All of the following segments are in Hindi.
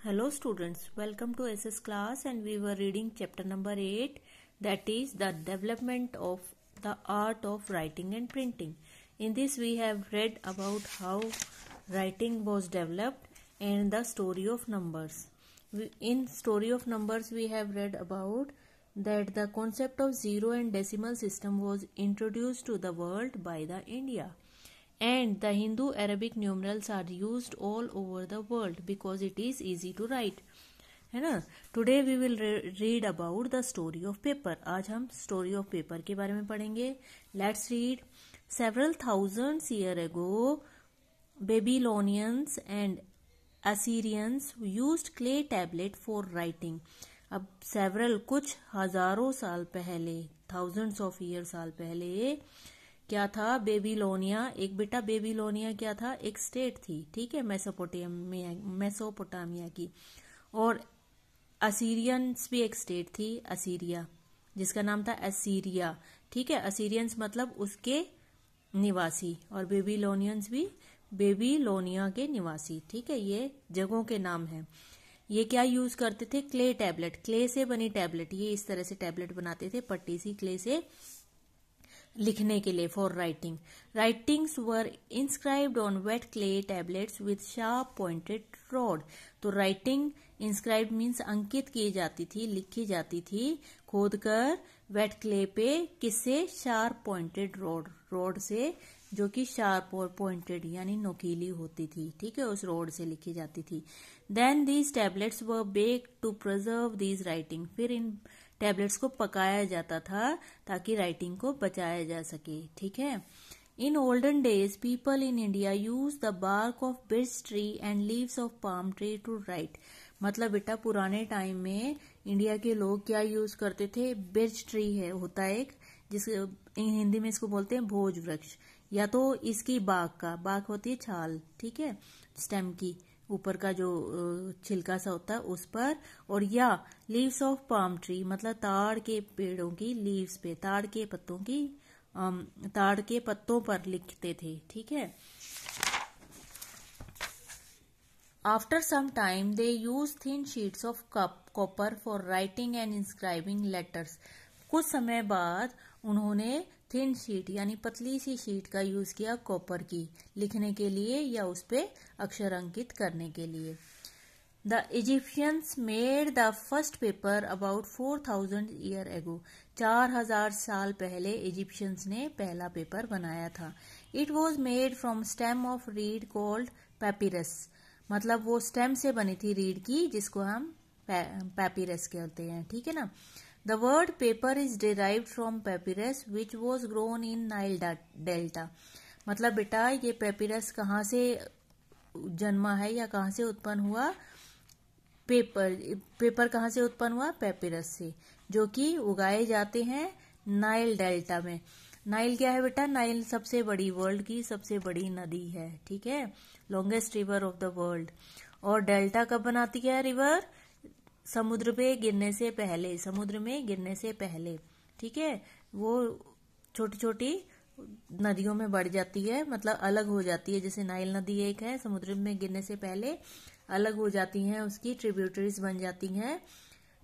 Hello students, welcome to SS class and we were reading chapter number 8, that is the development of the art of writing and printing. In this we have read about how writing was developed and the story of numbers. In story of numbers we have read about that the concept of zero and decimal system was introduced to the world by the India. And the Hindu Arabic numerals are used all over the world because it is easy to write, है ना. Today we will read about the story of paper. आज हम स्टोरी ऑफ पेपर के बारे में पढ़ेंगे. Let's read. Several thousands year ago Babylonians and Assyrians used clay tablet for writing. अब सेवरल कुछ हजारों साल पहले, थाउजेंड्स ऑफ ईयर साल पहले क्या था, बेबीलोनिया. एक बेटा बेबीलोनिया क्या था, एक स्टेट थी, ठीक है, मेसोपोटामिया की. और असीरियंस भी एक स्टेट थी, असीरिया, जिसका नाम था असीरिया, ठीक है. असीरियंस मतलब उसके निवासी और बेबीलोनियंस भी बेबीलोनिया के निवासी, ठीक है. ये जगहों के नाम हैं. ये क्या यूज करते थे, क्ले टैबलेट, क्ले से बनी टैबलेट. ये इस तरह से टैबलेट बनाते थे, पट्टी सी क्ले से लिखने के लिए, for writing. Writings were inscribed on wait clay tablets with sharp pointed rod. तो राइटिंग इंस्क्राइब्ड मीन्स अंकित की जाती थी, लिखी जाती थी खोदकर वेट क्ले पे. किससे, शार्प पॉइंटेड रॉड से, जो कि शार्प और पॉइंटेड यानी नोकीली होती थी, ठीक है, उस रॉड से लिखी जाती थी. Then these tablets were baked to preserve these writing. फिर इन टैबलेट्स को पकाया जाता था ताकि राइटिंग को बचाया जा सके, ठीक है. In olden days people in India use the bark of birch tree and leaves of palm tree to write. मतलब बेटा पुराने टाइम में इंडिया के लोग क्या यूज करते थे, बिर्च ट्री है, होता है एक, जिस हिंदी में इसको बोलते हैं भोज वृक्ष, या तो इसकी बाग होती है छाल, ठीक है, स्टेम की ऊपर का जो छिलका सा होता है उस पर, और या लीव्स ऑफ पाम ट्री मतलब ताड़ के पेड़ों की लीव्स पे, ताड़ के पत्तों पर लिखते थे, ठीक है. After some time they use thin sheets of copper for writing and inscribing letters. कुछ समय बाद उन्होंने थिन शीट यानी पतली सी शीट का यूज किया कॉपर की, लिखने के लिए या उस पे अक्षर अंकित करने के लिए. The Egyptians made the first paper about 4000 year ago. 4000 साल पहले इजिप्शियंस ने पहला पेपर बनाया था. It was made from stem of reed called papyrus. मतलब वो स्टेम से बनी थी रीड की, जिसको हम पैपिरस कहते हैं, ठीक है ना. The word paper is derived from papyrus which was grown in Nile Delta. मतलब बेटा ये पेपिरस कहाँ से जन्मा है या कहाँ से उत्पन्न हुआ, पेपर कहाँ से उत्पन्न हुआ, पेपिरस से, जो कि उगाए जाते हैं नाइल डेल्टा में. नाइल क्या है बेटा, नाइल सबसे बड़ी, वर्ल्ड की सबसे बड़ी नदी है, ठीक है, longest river of the world. और डेल्टा कब बनाती है रिवर, समुद्र में गिरने से पहले, ठीक है. वो छोटी छोटी नदियों में बढ़ जाती है, मतलब अलग हो जाती है. जैसे नाइल नदी एक है, समुद्र में गिरने से पहले अलग हो जाती हैं, उसकी ट्रिब्यूटरीज बन जाती हैं,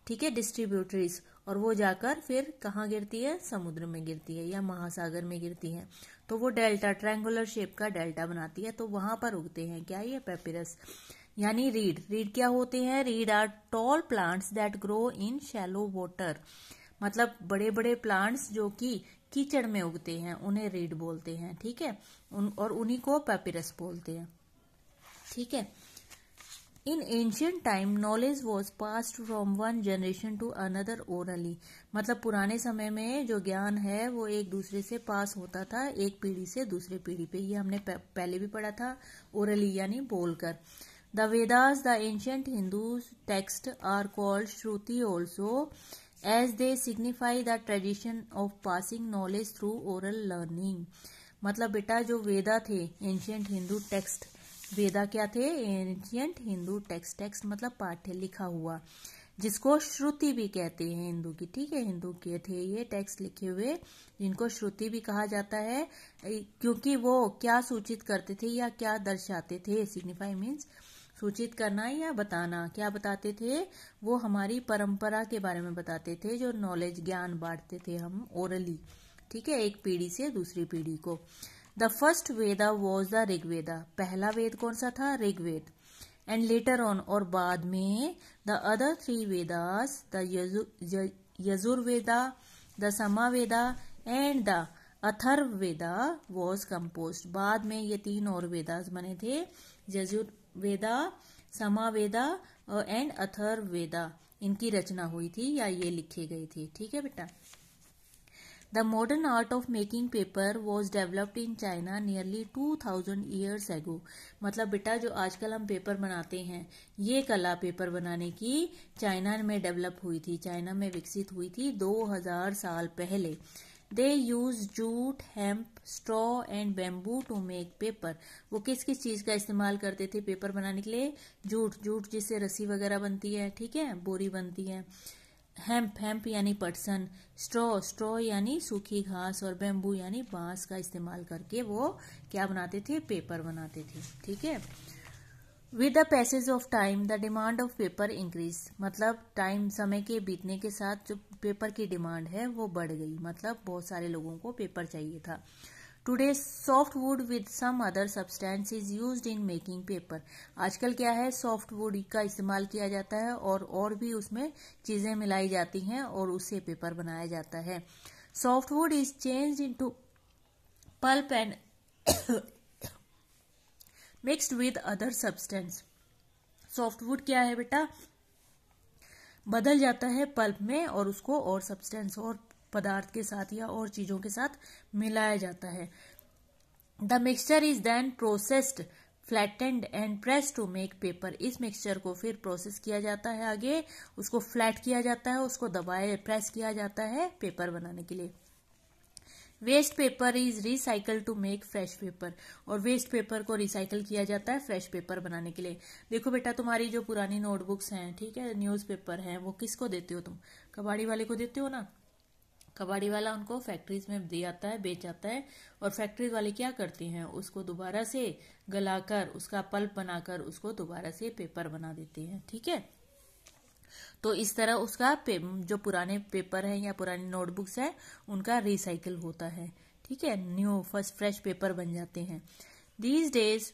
ठीक है, डिस्ट्रीब्यूटरीज. और वो जाकर फिर कहाँ गिरती है, समुद्र में गिरती है या महासागर में गिरती है. तो वो डेल्टा, ट्रायंगुलर शेप का डेल्टा बनाती है. तो वहां पर उगते हैं क्या, ये पेपिरस यानी रीड क्या होते हैं, reed are tall plants that grow in shallow water. मतलब बड़े बड़े प्लांट्स जो कि कीचड़ में उगते हैं उन्हें रीड बोलते हैं, ठीक है, और उन्हीं को पेपिरस बोलते हैं, ठीक है. In ancient time knowledge was passed from one generation to another orally. मतलब पुराने समय में जो ज्ञान है वो एक दूसरे से पास होता था, एक पीढ़ी से दूसरे पीढ़ी पे. ये हमने पहले भी पढ़ा था, ओरली यानी बोलकर. The Vedas, the ancient Hindu text, are called Shruti also, as they signify the tradition of passing knowledge through oral learning. मतलब बेटा जो वेदा थे, एंशियंट हिंदू टेक्स्ट, वेदा क्या थे, एंशियंट हिंदू टेक्स्ट मतलब पाठ्य, लिखा हुआ, जिसको श्रुति भी कहते हैं हिंदू की, ठीक है. हिंदू के थे ये टेक्स्ट लिखे हुए, जिनको श्रुति भी कहा जाता है, क्योंकि वो क्या सूचित करते थे या क्या दर्शाते थे, सिग्निफाई मीन्स सूचित करना या बताना। क्या बताते थे? वो हमारी परंपरा के बारे में बताते थे, जो नॉलेज ज्ञान बांटते थे हम ओरली, ठीक है, एक पीढ़ी से दूसरी पीढ़ी को। The first Veda was the Rigveda, पहला वेद कौन सा था? ऋग्वेद। एंड लेटर ऑन, और बाद में, the other 3 Vedas, the Yajurveda, the Samaveda and the Atharvaveda was composed. बाद में ये 3 और वेदास बने थे, यजुर्वेदा, समावेदा एंड अथर्ववेदा, इनकी रचना हुई थी या ये लिखे गए थे, ठीक है बेटा। The modern art of making paper was developed in China nearly 2000 years ago. मतलब बेटा जो आजकल हम पेपर बनाते हैं, ये कला पेपर बनाने की चाइना में डेवलप हुई थी, चाइना में विकसित हुई थी 2000 साल पहले। They use jute, hemp, straw and bamboo to make paper. वो किस किस चीज का इस्तेमाल करते थे पेपर बनाने के लिए? जूट जिससे रस्सी वगैरह बनती है, ठीक है, बोरी बनती है। हेम्प यानी पटसन, स्ट्रॉ यानी सूखी घास, और बैम्बू यानी बांस का इस्तेमाल करके वो क्या बनाते थे? पेपर बनाते थे, ठीक है। With the passage of time the demand of paper increase, मतलब टाइम, समय के बीतने के साथ जो पेपर की डिमांड है वो बढ़ गई, मतलब बहुत सारे लोगों को पेपर चाहिए था। Today soft wood with some other substance is used in making paper. आजकल क्या है? सॉफ्ट वुड का इस्तेमाल किया जाता है और भी उसमें चीजें मिलाई जाती हैं और उससे पेपर बनाया जाता है। Soft wood is changed into pulp and mixed with other substance. Softwood क्या है बेटा? बदल जाता है पल्प में और उसको और सब्सटेंस और पदार्थ के साथ या और चीजों के साथ मिलाया जाता है। The mixture is then processed, flattened and press to make paper. इस मिक्सचर को फिर प्रोसेस किया जाता है, आगे उसको फ्लैट किया जाता है, उसको दबाए प्रेस किया जाता है पेपर बनाने के लिए। Waste paper is recycle to make fresh paper, और वेस्ट पेपर को रिसाइकल किया जाता है फ्रेश पेपर बनाने के लिए। देखो बेटा, तुम्हारी जो पुरानी नोटबुक्स हैं, ठीक है, न्यूज़पेपर हैं, वो किसको देते हो तुम? कबाड़ी वाले को देते हो ना। कबाड़ी वाला उनको फैक्ट्रीज में दे आता है, बेच आता है, और फैक्ट्रीज वाले क्या करते हैं? उसको दोबारा से गलाकर, उसका पल्प बनाकर उसको दोबारा से पेपर बना देते हैं, ठीक है। तो इस तरह उसका जो पुराने पेपर है या पुरानी नोटबुक्स है उनका रिसाइकिल होता है, ठीक है, न्यू फर्स्ट फ्रेश पेपर बन जाते हैं। These days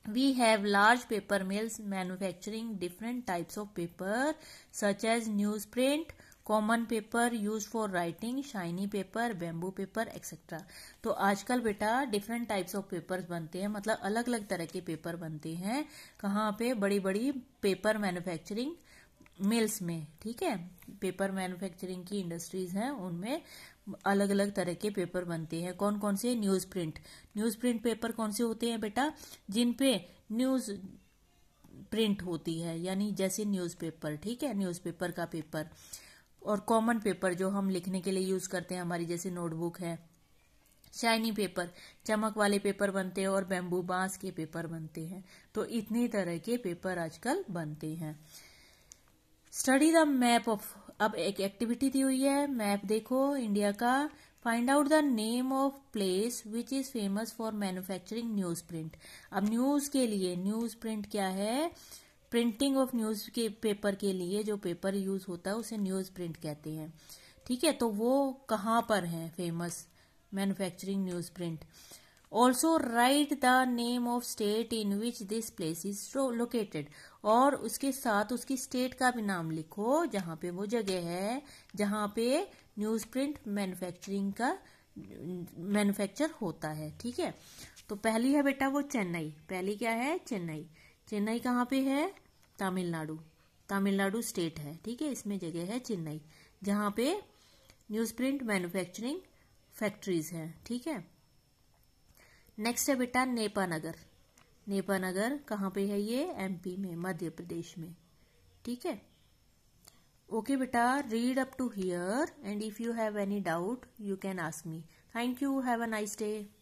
we have large paper mills manufacturing different types of paper such as news print, common paper use for writing, shiny paper, bamboo paper etcetera. तो आजकल बेटा डिफरेंट टाइप्स ऑफ पेपर्स बनते हैं, मतलब अलग अलग तरह के पेपर बनते हैं। कहाँ पे? बड़ी बड़ी पेपर मैन्युफैक्चरिंग मिल्स में, ठीक है, पेपर मैन्युफैक्चरिंग की इंडस्ट्रीज हैं, उनमें अलग अलग तरह के पेपर बनते हैं। कौन कौन से? न्यूज प्रिंट पेपर कौन से होते हैं बेटा? जिन पे न्यूज प्रिंट होती है, यानी जैसे न्यूज़पेपर, ठीक है, न्यूज़पेपर का पेपर। और कॉमन पेपर जो हम लिखने के लिए यूज करते हैं, हमारी जैसे नोटबुक है। शाइनी पेपर, चमक वाले पेपर बनते हैं, और बैम्बू बांस के पेपर बनते हैं। तो इतनी तरह के पेपर आजकल बनते हैं। स्टडी द मैप ऑफ, अब एक एक्टिविटी दी हुई है, मैप देखो इंडिया का। Find out the name of place which is famous for manufacturing news print. अब न्यूज के लिए, न्यूज प्रिंट क्या है? प्रिंटिंग ऑफ न्यूज के पेपर के लिए जो पेपर यूज होता है उसे न्यूज प्रिंट कहते हैं, ठीक है। तो वो कहाँ पर है famous manufacturing news print? Also right the name of state in which this place is located, और उसके साथ उसकी स्टेट का भी नाम लिखो जहां पे वो जगह है जहां पे न्यूज प्रिंट मैन्युफैक्चरिंग का मैन्युफैक्चर होता है, ठीक है। तो पहली है बेटा वो चेन्नई, पहली क्या है? चेन्नई। चेन्नई कहाँ पे है? तमिलनाडु स्टेट है, ठीक है, इसमें जगह है चेन्नई, जहां पे न्यूज प्रिंट मैन्युफैक्चरिंग फैक्ट्रीज है, ठीक है। नेक्स्ट है बेटा नेपानगर। नेपानगर कहाँ पे है? ये एमपी में, मध्य प्रदेश में, ठीक है। ओके बेटा, read up to here and if you have any doubt you can ask me. Thank you, have a nice day.